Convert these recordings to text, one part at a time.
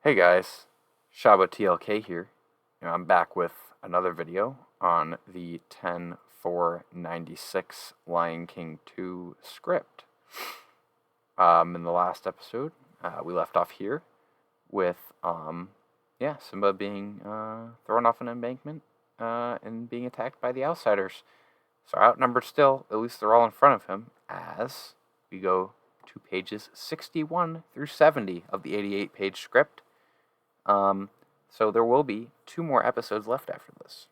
Hey guys, Shaba TLK here, and I'm back with another video on the 10-4-96 Lion King 2 script. In the last episode, we left off here with, Simba being thrown off an embankment and being attacked by the outsiders. So outnumbered still, at least they're all in front of him, as we go to pages 61 through 70 of the 88-page script. So there will be 2 more episodes left after this.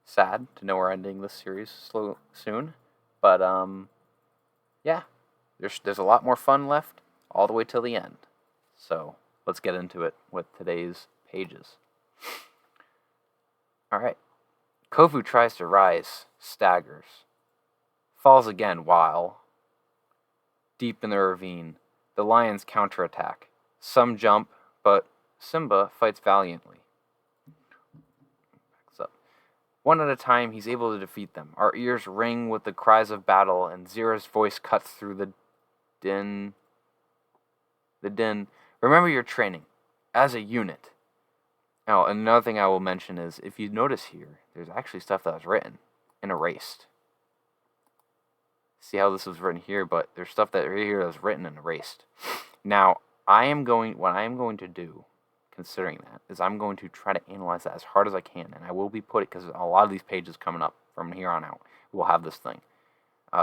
Sad to know we're ending this series soon, but yeah, there's a lot more fun left all the way till the end. So let's get into it with today's pages. All right, Kovu tries to rise, staggers, falls again while deep in the ravine. The lions counterattack. Some jump, but Simba fights valiantly. One at a time, he's able to defeat them. Our ears ring with the cries of battle, and Zira's voice cuts through the din. Remember your training, as a unit. Now, another thing I will mention is, if you notice here, there's actually stuff that was written and erased. See how this was written here, but there's stuff that right here that was written and erased. Now, what I am going to do, considering that, is I'm going to try to analyze that as hard as I can, and I will be putting, because a lot of these pages coming up from here on out, we'll have this thing,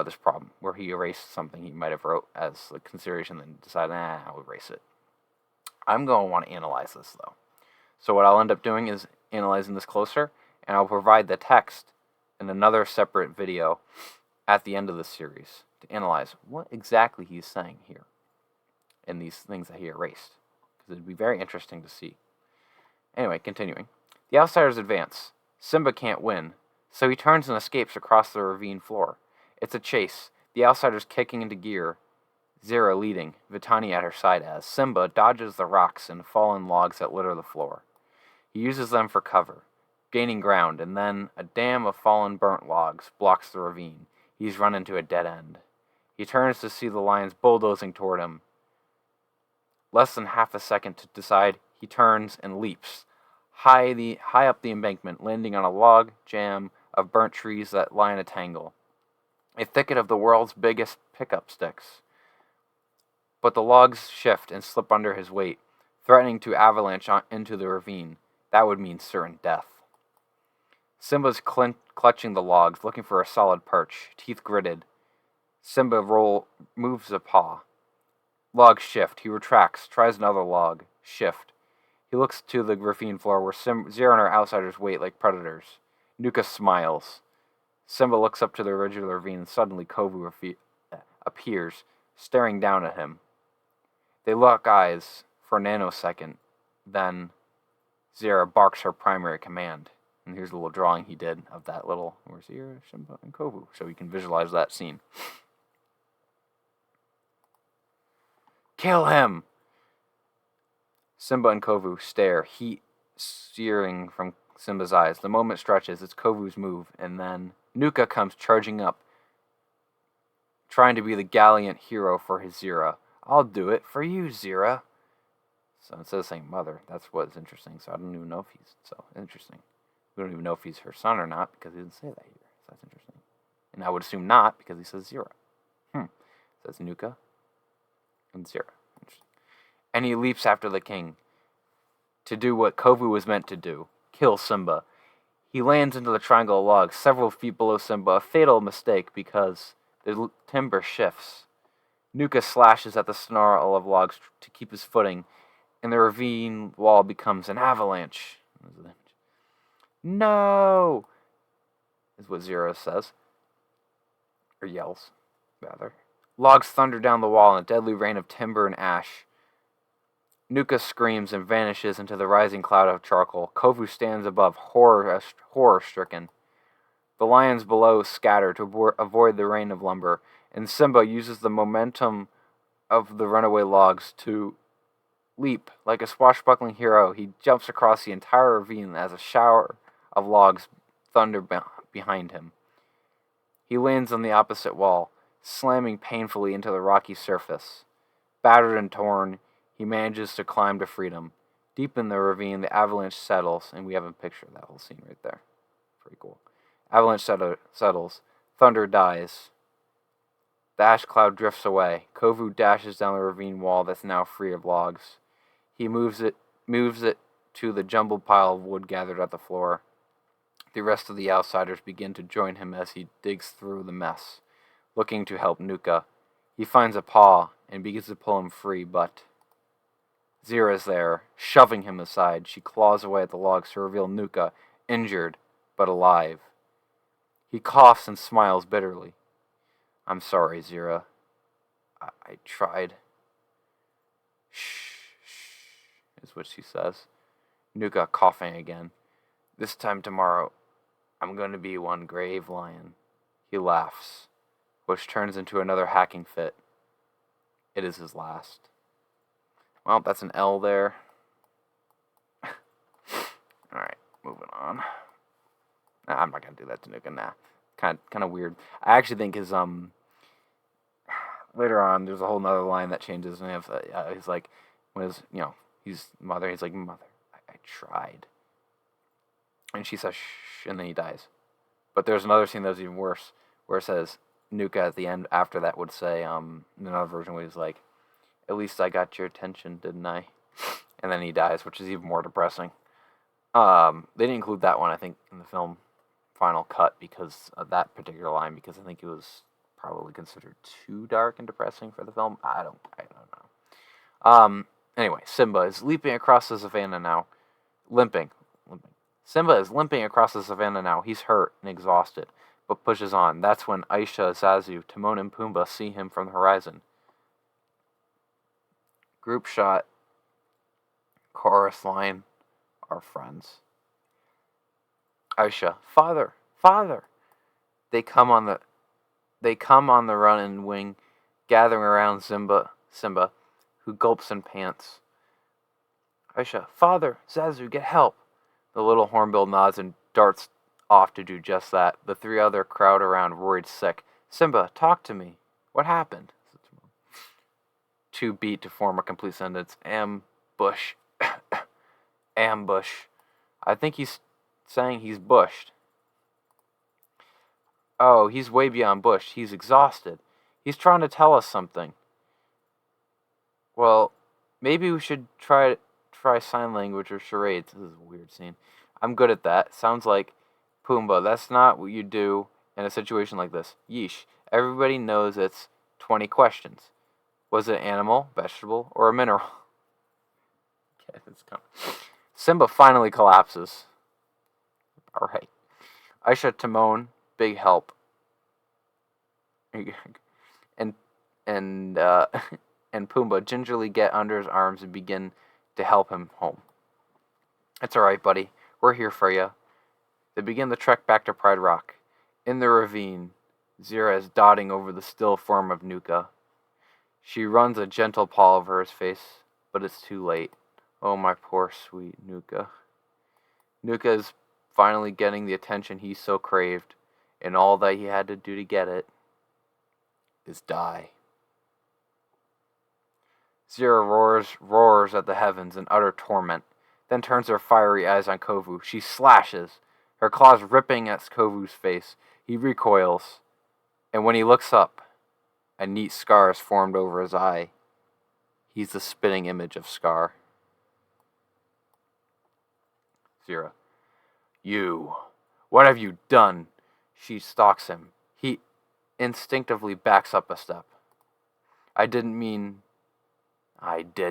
this problem, where he erased something he might have wrote as a consideration, then decided, I'll erase it. I'm going to want to analyze this, though. So what I'll end up doing is analyzing this closer, and I'll provide the text in another separate video at the end of the series to analyze what exactly he's saying here in these things that he erased, because it'd be very interesting to see. Anyway, continuing. The outsiders advance. Simba can't win, so he turns and escapes across the ravine floor. It's a chase, the outsiders kicking into gear, Zira leading, Vitani at her side as Simba dodges the rocks and fallen logs that litter the floor. He uses them for cover, gaining ground, and then a dam of fallen burnt logs blocks the ravine. He's run into a dead end. He turns to see the lions bulldozing toward him. Less than half a second to decide, he turns and leaps, high up the embankment, landing on a log jam of burnt trees that lie in a tangle. A thicket of the world's biggest pickup sticks. But the logs shift and slip under his weight, threatening to avalanche into the ravine. That would mean certain death. Simba's clutching the logs, looking for a solid perch, teeth gritted. Simba moves a paw. Logs shift. He retracts, tries another log. Shift. He looks to the ravine floor where Zira and her outsiders wait like predators. Nuka smiles. Simba looks up to the ridge of the ravine, and suddenly Kovu appears, staring down at him. They lock eyes for a nanosecond. Then Zira barks her primary command. And here's a little drawing he did of that little, where's Zira, Simba, and Kovu, so you can visualize that scene. Kill him! Simba and Kovu stare, heat searing from Simba's eyes. The moment stretches, it's Kovu's move, and then Nuka comes charging up, trying to be the gallant hero for his Zira. I'll do it for you, Zira. So instead of saying mother, that's what's interesting, so I don't even know if he's so interesting. We don't even know if he's her son or not, because he didn't say that here, so that's interesting. And I would assume not, because he says Zira. So that's Nuka and Zira. And he leaps after the king to do what Kovu was meant to do, kill Simba. He lands into the triangle of logs several feet below Simba, a fatal mistake because the timber shifts. Nuka slashes at the snarl of logs to keep his footing, and the ravine wall becomes an avalanche. No! Is what Zira says. Or yells, rather. Logs thunder down the wall in a deadly rain of timber and ash. Nuka screams and vanishes into the rising cloud of charcoal. Kovu stands above, horror-stricken. The lions below scatter to avoid the rain of lumber, and Simba uses the momentum of the runaway logs to leap. Like a swashbuckling hero, he jumps across the entire ravine as a shower of logs thunder behind him. He lands on the opposite wall, slamming painfully into the rocky surface. Battered and torn, He manages to climb to freedom. Deep in the ravine, the avalanche settles, and we have a picture of that whole scene right there. Pretty cool. Avalanche settles. Thunder dies. The ash cloud drifts away. Kovu dashes down the ravine wall that's now free of logs. He moves it to the jumbled pile of wood gathered at the floor. The rest of the outsiders begin to join him as he digs through the mess, looking to help Nuka. He finds a paw and begins to pull him free, but Zira is there, shoving him aside. She claws away at the logs to reveal Nuka, injured, but alive. He coughs and smiles bitterly. I'm sorry, Zira. I tried. Shh, shh, is what she says. Nuka coughing again. This time tomorrow, I'm going to be one grave lion. He laughs, which turns into another hacking fit. It is his last. Well, that's an L there. Alright, moving on. Nah, I'm not going to do that to Nuka, nah. Kind of weird. I actually think his, later on, there's a whole nother line that changes, and he's like, when his, he's mother, he's like, mother, I tried. And she says, shh, and then he dies. But there's another scene that was even worse, where it says, Nuka at the end after that would say, in another version where he's like, at least I got your attention, didn't I? And then he dies, which is even more depressing. They didn't include that one, I think, in the film final cut because of that particular line, because I think it was probably considered too dark and depressing for the film. I don't know. Anyway, Simba is leaping across the savannah now. Limping. Simba is limping across the savannah now. He's hurt and exhausted, but pushes on. That's when Aisha, Zazu, Timon, and Pumbaa see him from the horizon. Group shot. Chorus line. Our friends. Aisha, father, father. They come on the run and wing, gathering around Simba, who gulps and pants. Aisha, father, Zazu, get help. The little hornbill nods and darts off to do just that. The three other crowd around, worried sick. Simba, talk to me. What happened? Two beat to form a complete sentence. Ambush. Ambush. I think he's saying he's bushed. Oh, he's way beyond bushed. He's exhausted. He's trying to tell us something. Well, maybe we should try sign language or charades. This is a weird scene. I'm good at that. Sounds like Pumbaa. That's not what you do in a situation like this. Yeesh. Everybody knows it's 20 questions. Was it an animal, vegetable, or a mineral? Okay, that's coming. Simba finally collapses. Alright. Aisha, Timon, big help. And Pumbaa gingerly get under his arms and begin to help him home. It's alright, buddy. We're here for you. They begin the trek back to Pride Rock. In the ravine, Zira is dotting over the still form of Nuka. She runs a gentle paw over his face, but it's too late. Oh, my poor sweet Nuka. Nuka is finally getting the attention he so craved, and all that he had to do to get it is die. Zira roars at the heavens in utter torment, then turns her fiery eyes on Kovu. She slashes, her claws ripping at Kovu's face. He recoils, and when he looks up, a neat scar is formed over his eye. He's the spitting image of Scar. Zira. You. What have you done? She stalks him. He instinctively backs up a step. I did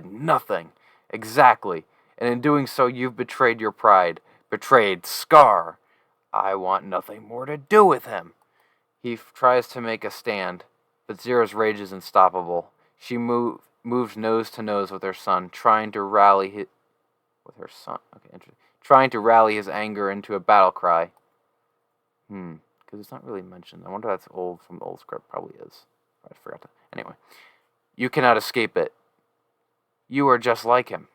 nothing. Exactly. And in doing so, you've betrayed your pride. Betrayed Scar. I want nothing more to do with him. He tries to make a stand, but Zira's rage is unstoppable. She moves nose to nose with her son, trying to rally his his anger into a battle cry. Because it's not really mentioned. I wonder if that's old from the old script. Probably is. I forgot to. Anyway. You cannot escape it. You are just like him.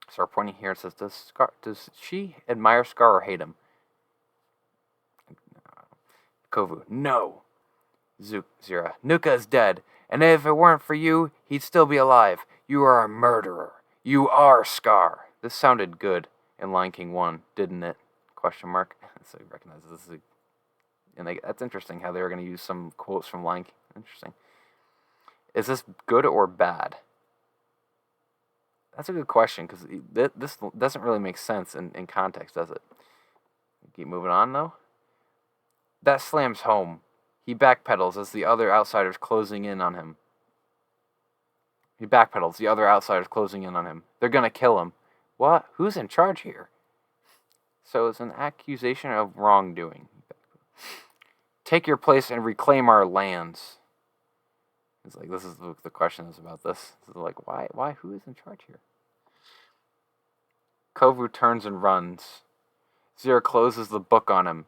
So we're pointing here. It says, does she admire Scar or hate him? Kovu. No. Zira. Nuka is dead. And if it weren't for you, he'd still be alive. You are a murderer. You are Scar. This sounded good in Lion King 1, didn't it? Question mark. So he recognizes this is that's interesting how they were going to use some quotes from Lion King. Interesting. Is this good or bad? That's a good question, because this doesn't really make sense in context, does it? Keep moving on, though. That slams home. He backpedals as the other outsiders closing in on him. The other outsiders closing in on him. They're going to kill him. What? Who's in charge here? So it's an accusation of wrongdoing. Take your place and reclaim our lands. It's like, this is the question is about this. It's like, why? Who is in charge here? Kovu turns and runs. Zira closes the book on him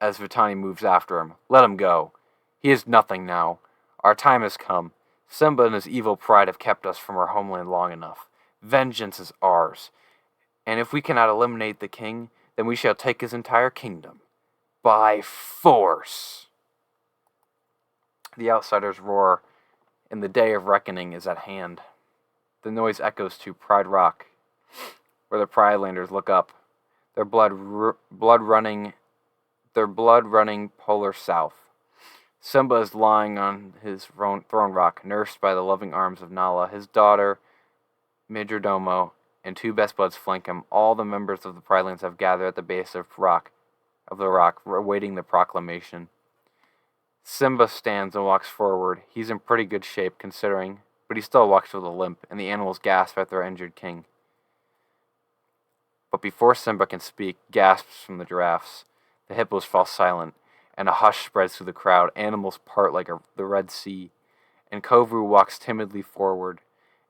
as Vitani moves after him. Let him go. He is nothing now. Our time has come. Simba and his evil pride have kept us from our homeland long enough. Vengeance is ours. And if we cannot eliminate the king, then we shall take his entire kingdom. By force. The outsiders roar, and the day of reckoning is at hand. The noise echoes to Pride Rock, where the Pridelanders look up, their blood running polar south. Simba is lying on his throne rock, nursed by the loving arms of Nala. His daughter, Majordomo, and 2 best buds flank him. All the members of the Pridelands have gathered at the base of the rock, awaiting the proclamation. Simba stands and walks forward. He's in pretty good shape, considering, but he still walks with a limp, and the animals gasp at their injured king. But before Simba can speak, gasps from the giraffes. The hippos fall silent, and a hush spreads through the crowd. Animals part like the Red Sea, and Kovu walks timidly forward.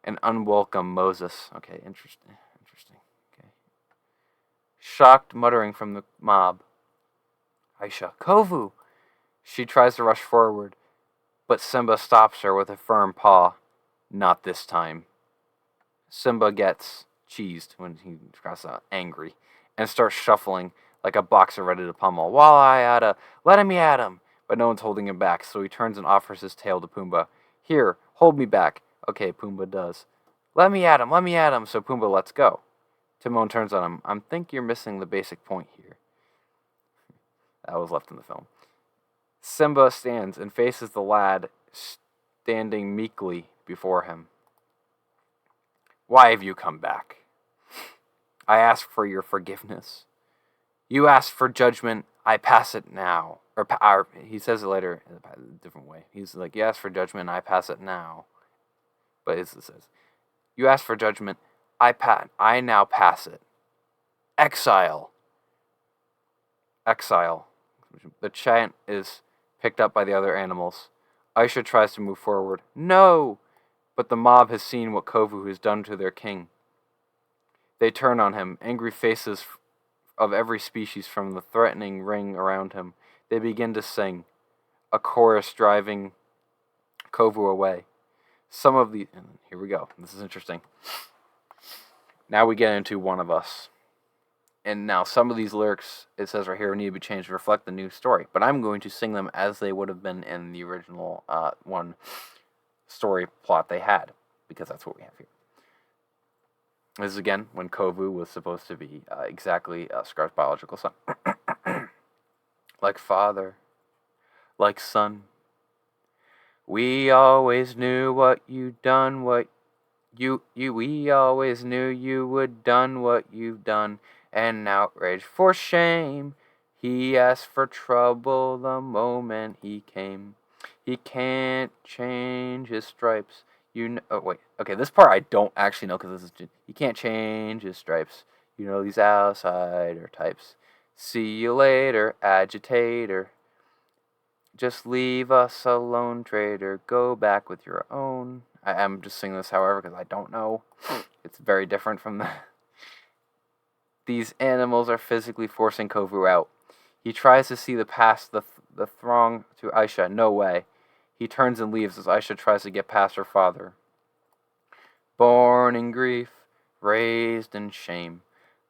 An unwelcome Moses. Okay, interesting. Okay. Shocked muttering from the mob. Aisha, Kovu! She tries to rush forward, but Simba stops her with a firm paw. Not this time. Simba gets cheesed when he gets angry and starts shuffling like a boxer ready to pummel. Let him at him! But no one's holding him back, so he turns and offers his tail to Pumbaa. Here, hold me back. Okay, Pumbaa does. Let me at him, so Pumbaa lets go. Timon turns on him. I think you're missing the basic point here. That was left in the film. Simba stands and faces the lad standing meekly before him. Why have you come back? I ask for your forgiveness. You ask for judgment, I pass it now. Or he says it later in a different way. He's like, you ask for judgment, I pass it now. But it says, you ask for judgment, I now pass it. Exile. The chant is picked up by the other animals. Aisha tries to move forward. No! But the mob has seen what Kovu has done to their king. They turn on him, angry faces of every species from the threatening ring around him. They begin to sing, a chorus driving Kovu away. Here we go. This is interesting. Now we get into One of Us. And now some of these lyrics, it says right here, need to be changed to reflect the new story. But I'm going to sing them as they would have been in the original one story plot they had, because that's what we have here. This is, again, when Kovu was supposed to be exactly Scar's biological son. Like father, like son, we always knew what you'd done, we always knew you would done what you've done. And outrage for shame, he asked for trouble the moment he came. He can't change his stripes. Okay, this part I don't actually know, because he can't change his stripes. You know these outsider types. See you later, agitator. Just leave us alone, traitor. Go back with your own. I am just singing this, however, because I don't know. It's very different from that. These animals are physically forcing Kovu out. He tries to see past the throng to Aisha. No way. He turns and leaves as Aisha tries to get past her father. Born in grief, raised in shame,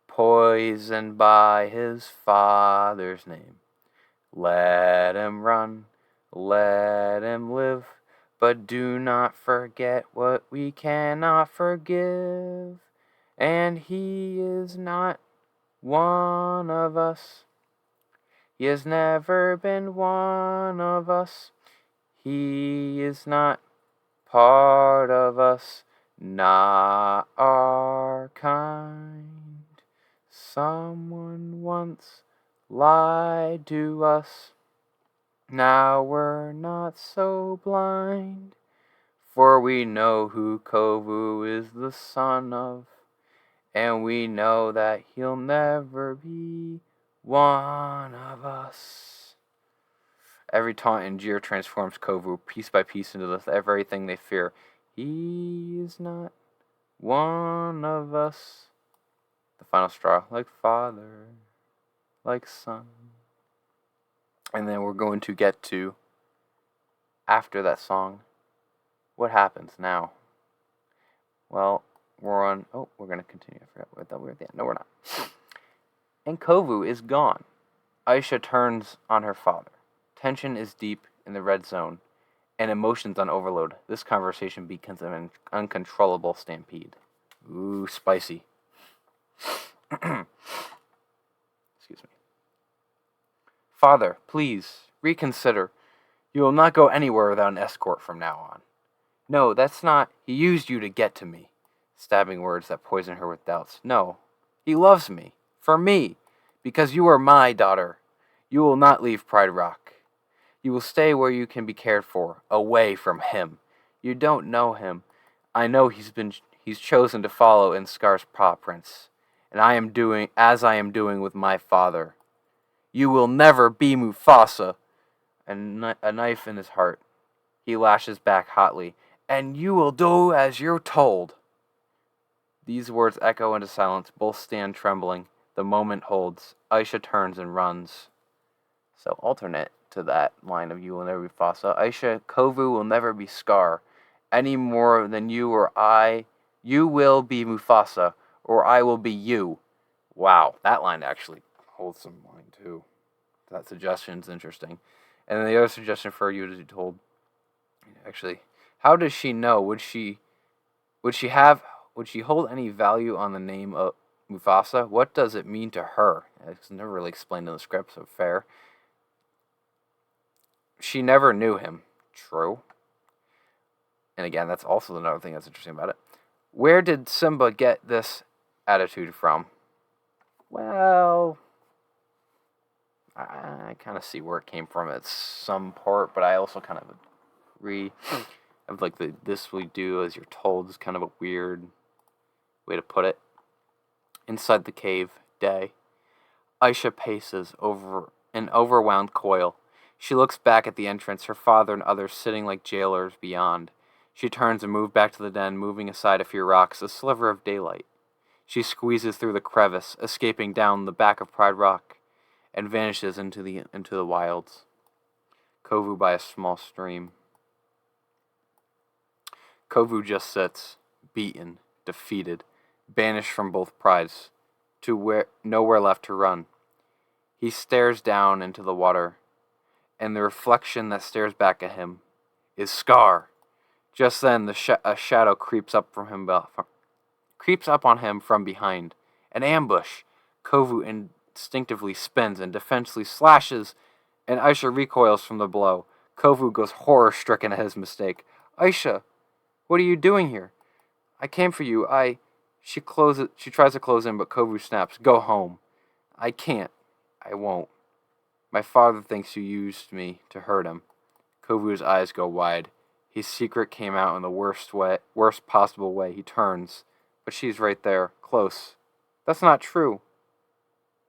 poisoned by his father's name. Let him run, let him live, But do not forget what we cannot forgive. And he is not one of us. He has never been one of us. He is not part of us, not our kind. Someone once lied to us. Now we're not so blind, for we know who Kovu is the son of, and we know that he'll never be one of us. Every taunt in Zira transforms Kovu piece by piece into the very thing they fear. He is not one of us. The final straw, like father, like son. And then we're going to get to, after that song, what happens now? Well, we're going to continue. I forgot where we were at the end. No, we're not. And Kovu is gone. Aisha turns on her father. Tension is deep in the red zone, and emotions on overload. This conversation becomes an uncontrollable stampede. Ooh, spicy. Excuse me. Father, please, reconsider. You will not go anywhere without an escort from now on. No, that's not. He used you to get to me. Stabbing words that poison her with doubts. No, he loves me. For me. Because you are my daughter. You will not leave Pride Rock. You will stay where you can be cared for, away from him. You don't know him. I know he's chosen to follow in Scar's paw prints, and I am doing as I am doing with my father. You will never be Mufasa. A knife in his heart. He lashes back hotly, and you will do as you're told. These words echo into silence. Both stand trembling. The moment holds. Aisha turns and runs. So alternate to that line of you will never be Mufasa. Aisha, Kovu will never be Scar. Any more than you or I. You will be Mufasa, or I will be you. Wow, that line actually holds some line too. That suggestion's interesting. And then the other suggestion for you to be told, actually, how does she know? Would she hold any value on the name of Mufasa? What does it mean to her? It's never really explained in the script, so fair. She never knew him. True. And again, that's also another thing that's interesting about it. Where did Simba get this attitude from? Well, I kind of see where it came from at some part, but I also kind of agree. Of like this we do as you're told is kind of a weird way to put it. Inside the cave, day. Aisha paces over an overwhelmed coil. She looks back at the entrance, her father and others sitting like jailers beyond. She turns and moves back to the den, moving aside a few rocks, a sliver of daylight. She squeezes through the crevice, escaping down the back of Pride Rock, and vanishes into the wilds. Kovu by a small stream. Kovu just sits, beaten, defeated, banished from both prides, to nowhere left to run. He stares down into the water, and the reflection that stares back at him is Scar. Just then, a shadow creeps up on him from behind. An ambush. Kovu instinctively spins and defensively slashes, and Aisha recoils from the blow. Kovu goes horror-stricken at his mistake. Aisha, what are you doing here? I came for you. She tries to close in, but Kovu snaps. Go home. I can't. I won't. My father thinks you used me to hurt him. Kovu's eyes go wide. His secret came out in the worst possible way. He turns, but she's right there, close. That's not true.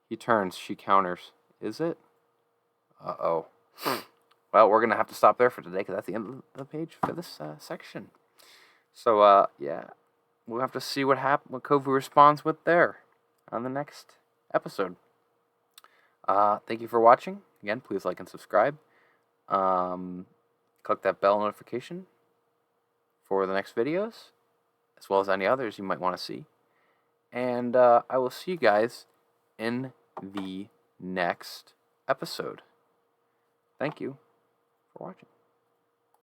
He turns. She counters. Is it? Uh-oh. Well, we're going to have to stop there for today because that's the end of the page for this section. So, yeah, we'll have to see what Kovu responds with there on the next episode. Thank you for watching. Again, please like and subscribe. Click that bell notification for the next videos, as well as any others you might want to see. And I will see you guys in the next episode. Thank you for watching.